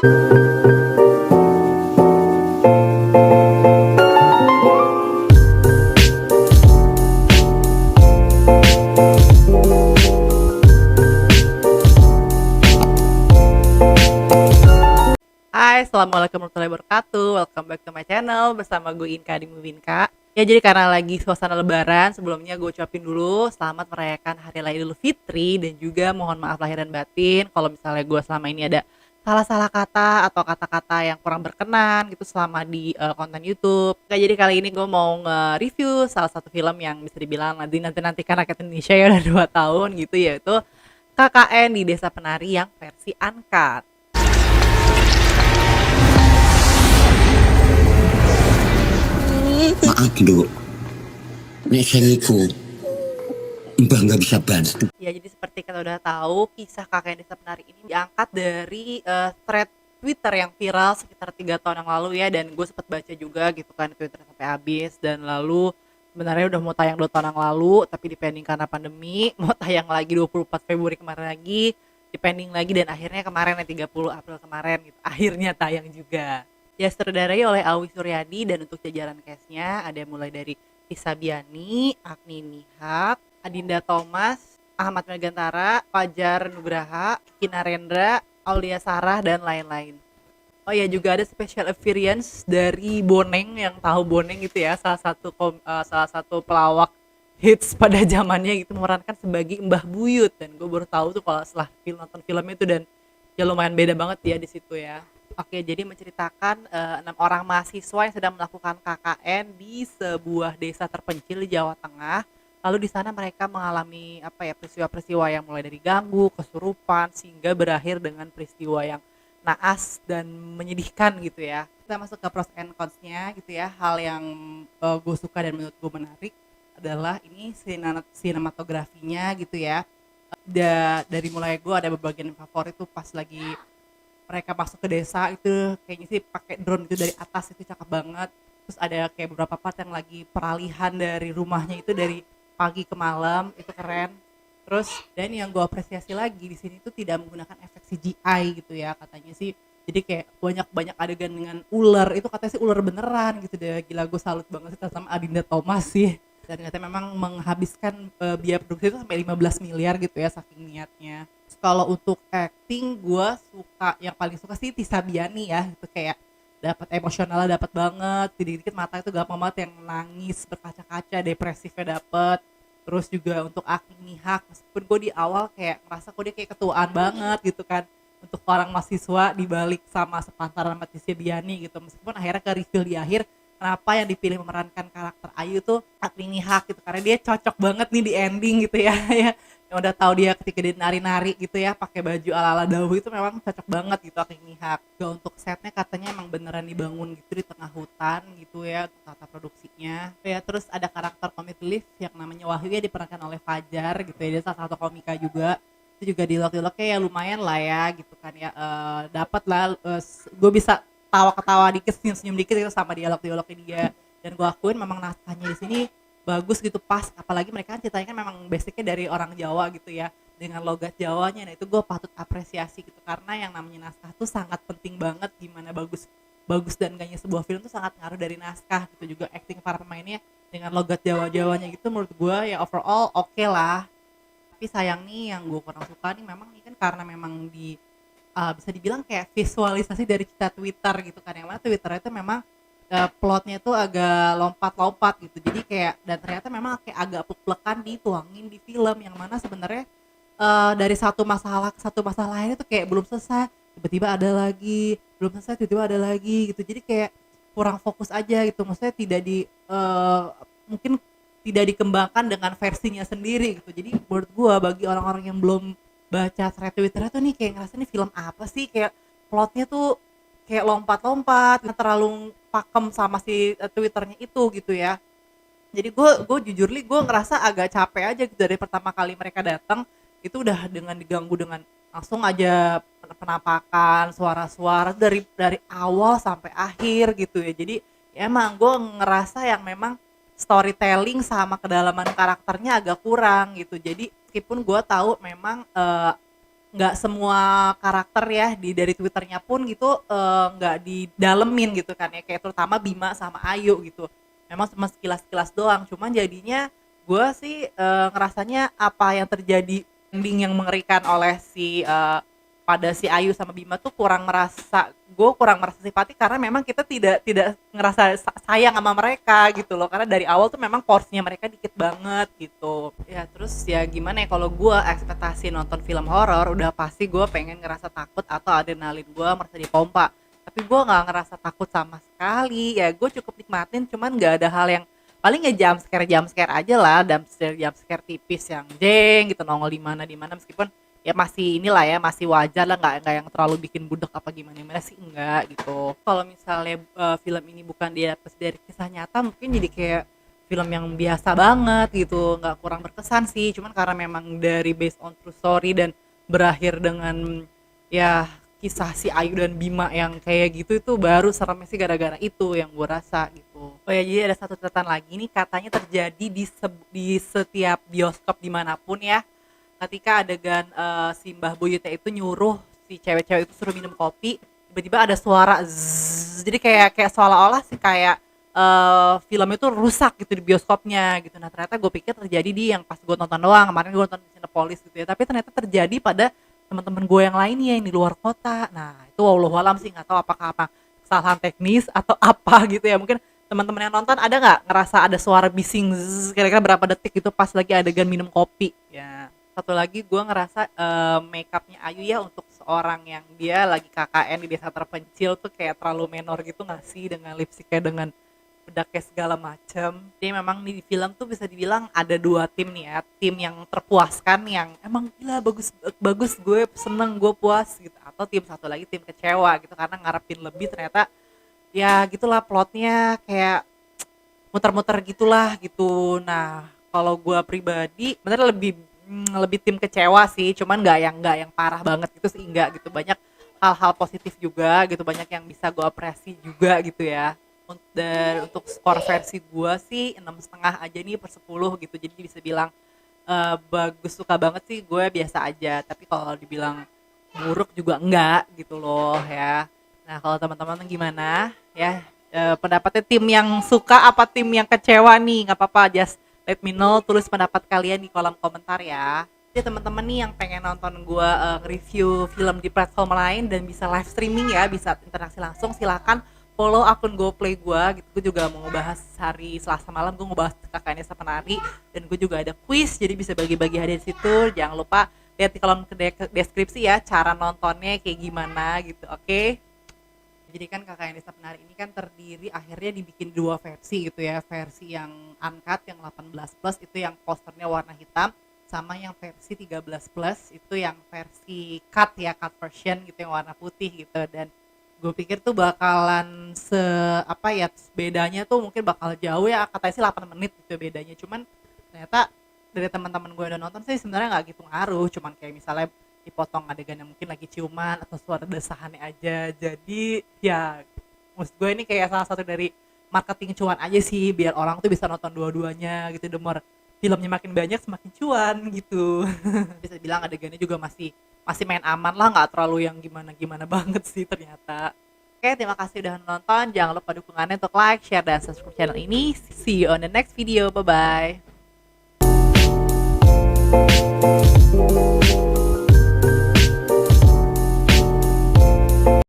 Hai, assalamualaikum warahmatullahi wabarakatuh. Welcome back to my channel bersama gue Inka di Mubinka. Ya, jadi karena lagi suasana Lebaran, sebelumnya gue ucapin dulu selamat merayakan Hari Raya Idul Fitri dan juga mohon maaf lahir dan batin kalau misalnya gue selama ini ada salah-salah kata atau kata-kata yang kurang berkenan gitu selama di konten YouTube. Oke, jadi kali ini gue mau nge-review salah satu film yang bisa dibilang nanti kan rakyat Indonesia ya udah 2 tahun gitu, yaitu KKN di Desa Penari yang versi uncut. Maaf dok, nek saya iku mbah nggak bisa bantu. Ya, jadi seperti kita udah tahu, kisah kakek desa penari ini diangkat dari thread Twitter yang viral sekitar 3 tahun yang lalu ya, dan gue sempat baca juga gitu kan Twitter sampai habis, dan lalu sebenarnya udah mau tayang 2 tahun yang lalu, tapi dipending karena pandemi, mau tayang lagi 24 Februari kemarin lagi, dipending lagi, dan akhirnya kemarin ya 30 April kemarin gitu, akhirnya tayang juga. Ya, sutradarai oleh Awi Suryadi, dan untuk jajaran cast-nya ada mulai dari Tisa Biani, Agni Nihak, Adinda Thomas, Ahmad Megantara, Fajar Nugraha, Kiki Narendra, Aulia Sarah, dan lain-lain. Oh ya, juga ada special appearance dari Boneng, yang tahu Boneng gitu ya, salah satu pelawak hits pada zamannya gitu, memerankan sebagai Mbah Buyut, dan gue baru tahu tuh kalau setelah nonton filmnya itu, dan ya lumayan beda banget ya di situ ya. Oke, jadi menceritakan 6 orang mahasiswa yang sedang melakukan KKN di sebuah desa terpencil di Jawa Tengah. Lalu di sana mereka mengalami peristiwa-peristiwa yang mulai dari ganggu, kesurupan, sehingga berakhir dengan peristiwa yang naas dan menyedihkan gitu ya. Kita masuk ke pros and cons-nya gitu ya. Hal yang gue suka dan menurut gue menarik adalah ini sinematografinya gitu ya. Dari mulai gue ada bagian favorit tuh pas lagi mereka masuk ke desa itu, kayaknya sih pakai drone itu dari atas, itu cakep banget. Terus ada kayak beberapa part yang lagi peralihan dari rumahnya itu dari pagi ke malam, itu keren. Terus dan yang gue apresiasi lagi di sini tuh tidak menggunakan efek CGI gitu ya katanya sih. Jadi kayak banyak adegan dengan ular, itu katanya sih ular beneran gitu deh. Gila, gue salut banget sih sama Adinda Thomas sih. Dan katanya memang menghabiskan biaya produksi itu sampai 15 miliar gitu ya, saking niatnya. Kalau untuk acting, gue suka, yang paling suka sih Tisa Biani ya, itu kayak dapat emosionalnya, dapat banget, dikit-dikit mata itu gampang banget yang nangis berkaca-kaca, depresifnya dapet. Terus juga untuk Agni Nihak, meskipun gue di awal kayak ngerasa kok dia kayak ketuaan banget gitu kan, untuk orang mahasiswa dibalik sama sepantaran sama Tisa Biani gitu, meskipun akhirnya ke reveal di akhir kenapa yang dipilih memerankan karakter Ayu tuh Agni Nihak gitu, karena dia cocok banget nih di ending gitu ya. Ya, yang udah tahu dia ketika dia nari-nari gitu ya pakai baju ala-ala dahulu, itu memang cocok banget gitu Agni Nihak. Juga untuk setnya katanya emang beneran dibangun gitu di tengah hutan gitu ya, untuk tata produksinya ya. Terus ada karakter comic relief yang namanya Wahyu ya, diperankan oleh Fajar gitu ya, dia salah satu komika juga. Itu juga dialog-dialognya ya lumayan lah ya gitu kan ya, dapat lah, gue bisa tawa-ketawa dikit, senyum-senyum dikit gitu sama dialog-dialognya dia. Dan gue akuin memang naskahnya di sini bagus gitu, pas, apalagi mereka kan ceritanya kan memang basicnya dari orang Jawa gitu ya, dengan logat Jawanya. Nah itu gue patut apresiasi gitu, karena yang namanya naskah tuh sangat penting banget. Gimana bagus dan gaknya sebuah film tuh sangat ngaruh dari naskah gitu. Juga acting para pemainnya dengan logat Jawanya gitu, menurut gue ya overall oke lah. Tapi sayang nih, yang gue kurang suka nih memang nih kan, karena memang bisa dibilang kayak visualisasi dari kita Twitter gitu kan, yang mana Twitter itu memang plotnya tuh agak lompat-lompat gitu, jadi kayak, dan ternyata memang kayak agak plek-plekan dituangin di film, yang mana sebenarnya dari satu masalah ke satu masalah lain itu kayak belum selesai, tiba-tiba ada lagi, belum selesai tiba-tiba ada lagi gitu, jadi kayak kurang fokus aja gitu. Maksudnya tidak mungkin tidak dikembangkan dengan versinya sendiri gitu. Jadi menurut gua, bagi orang-orang yang belum baca thread Twitternya tuh nih, kayak ngerasa nih film apa sih, kayak plotnya tuh kayak lompat-lompat, terlalu pakem sama si Twitternya itu gitu ya. Jadi gue jujur li, gue ngerasa agak capek aja gitu dari pertama kali mereka datang, itu udah dengan diganggu dengan langsung aja penampakan suara-suara dari awal sampai akhir gitu ya. Jadi ya emang gue ngerasa yang memang storytelling sama kedalaman karakternya agak kurang gitu. Jadi meskipun gue tahu memang nggak semua karakter ya dari Twitternya pun gitu nggak didalemin gitu kan ya, kayak terutama Bima sama Ayu gitu, memang cuma sekilas-sekilas doang, cuman jadinya gue sih ngerasanya apa yang terjadi ending yang mengerikan oleh pada si Ayu sama Bima tuh kurang merasa simpati, karena memang kita tidak tidak ngerasa sayang sama mereka gitu loh, karena dari awal tuh memang porsinya mereka dikit banget gitu ya. Terus ya gimana ya, kalau gue ekspektasi nonton film horor udah pasti gue pengen ngerasa takut atau adrenalin gue merasa dipompa, tapi gue nggak ngerasa takut sama sekali ya, gue cukup nikmatin, cuman nggak ada hal yang paling ya jump scare aja lah, jump scare tipis yang jeng gitu nongol di mana, meskipun ya masih inilah ya, masih wajar lah, nggak yang terlalu bikin budek apa gimana sih, enggak gitu. Kalau misalnya film ini bukan diadaptasi dari kisah nyata, mungkin jadi kayak film yang biasa banget gitu, nggak, kurang berkesan sih, cuman karena memang dari based on true story dan berakhir dengan ya kisah si Ayu dan Bima yang kayak gitu, itu baru seremnya sih gara-gara itu yang gue rasa gitu. Oh ya, jadi ada satu catatan lagi nih, katanya terjadi di setiap bioskop dimanapun ya, ketika adegan si Mbah Buyutnya itu nyuruh si cewek-cewek itu suruh minum kopi, tiba-tiba ada suara zzz, jadi kayak seolah-olah sih kayak film itu rusak gitu di bioskopnya gitu. Nah ternyata gue pikir terjadi di yang pas gue nonton doang, kemarin gue nonton di Cinepolis gitu ya, tapi ternyata terjadi pada teman-teman gue yang lainnya yang di luar kota. Nah itu wallahualam sih, nggak tahu apakah apa kesalahan teknis atau apa gitu ya, mungkin teman-teman yang nonton ada nggak ngerasa ada suara bising zzz, kira-kira berapa detik itu pas lagi adegan minum kopi ya. Satu lagi gue ngerasa make upnya Ayu ya, untuk seorang yang dia lagi KKN di desa terpencil tuh kayak terlalu menor gitu nggak sih, dengan lipstiknya, dengan bedaknya segala macam. Jadi memang di film tuh bisa dibilang ada dua tim nih ya, tim yang terpuaskan yang emang gila bagus bagus, gue seneng, gue puas gitu, atau tim satu lagi tim kecewa gitu karena ngarepin lebih, ternyata ya gitulah plotnya kayak muter-muter gitulah gitu. Nah kalau gue pribadi bener lebih tim kecewa sih, cuman nggak yang parah banget gitu sih, enggak gitu, banyak hal-hal positif juga gitu, banyak yang bisa gue apresiasi juga gitu ya. Dan untuk skor versi gue sih 6,5 aja nih per 10 gitu, jadi bisa bilang bagus, suka banget sih, gue biasa aja, tapi kalau dibilang buruk juga enggak gitu loh ya. Nah kalau teman-teman gimana ya, pendapatnya tim yang suka apa tim yang kecewa nih, nggak apa-apa, just let me know, tulis pendapat kalian di kolom komentar ya. Jadi teman-teman nih yang pengen nonton gue review film di platform lain dan bisa live streaming ya, bisa interaksi langsung, silakan follow akun GoPlay gue gitu. Gue juga mau ngebahas hari Selasa malam, gue ngebahas KKN Desa Penari, dan gue juga ada quiz, jadi bisa bagi-bagi hadiah di situ. Jangan lupa lihat di kolom deskripsi ya cara nontonnya kayak gimana gitu, oke? Jadi kan KKN Desa Penari ini kan terdiri, akhirnya dibikin dua versi gitu ya, versi yang uncut yang 18 plus itu yang posternya warna hitam, sama yang versi 13 plus itu yang versi cut ya, cut version gitu yang warna putih gitu. Dan gue pikir tuh bakalan apa ya, bedanya tuh mungkin bakal jauh ya, katanya sih 8 menit gitu bedanya, cuman ternyata dari teman-teman gue yang udah nonton sih sebenarnya nggak gitu ngaruh, cuman kayak misalnya dipotong adegan yang mungkin lagi ciuman atau suara desahannya aja. Jadi ya maksud gue ini kayak salah satu dari marketing cuan aja sih, biar orang tuh bisa nonton dua-duanya gitu, demor filmnya makin banyak semakin cuan gitu. Bisa bilang adegannya juga masih masih main aman lah, nggak terlalu yang gimana-gimana banget sih ternyata. Oke, terima kasih udah nonton. Jangan lupa dukungannya untuk like, share, dan subscribe channel ini. See you on the next video. Bye-bye.